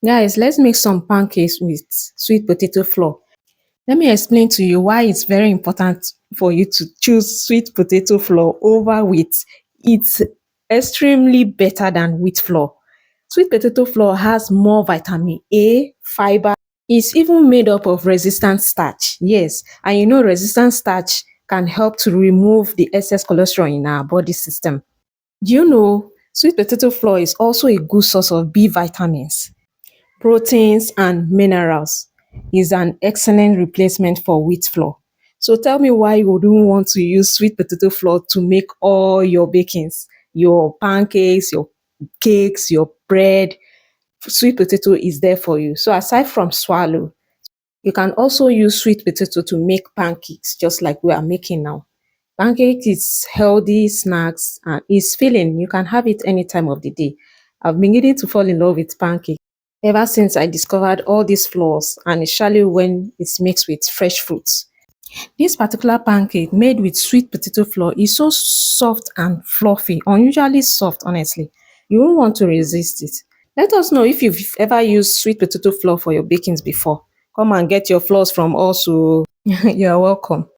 Guys, let's make some pancakes with sweet potato flour. Let me explain to you why it's very important for you to choose sweet potato flour over wheat. It's extremely better than wheat flour. Sweet potato flour has more vitamin A, fiber. It's even made up of resistant starch. Yes, and you know resistant starch can help to remove the excess cholesterol in our body system. Do you know sweet potato flour is also a good source of B vitamins, proteins and minerals. Is an excellent replacement for wheat flour. So tell me why you wouldn't want to use sweet potato flour to make all your bakings, your pancakes, your cakes, your bread. Sweet potato is there for you. So aside from swallow, you can also use sweet potato to make pancakes, just like we are making now. Pancake is healthy snacks and is filling. You can have it any time of the day. I've been getting to fall in love with pancake ever since I discovered all these flaws, and especially when it's mixed with fresh fruits. This particular pancake made with sweet potato flour is so soft and fluffy, unusually soft, honestly. You won't want to resist it. Let us know if you've ever used sweet potato flour for your bakings before. Come and get your flours from us. Oh. You're welcome.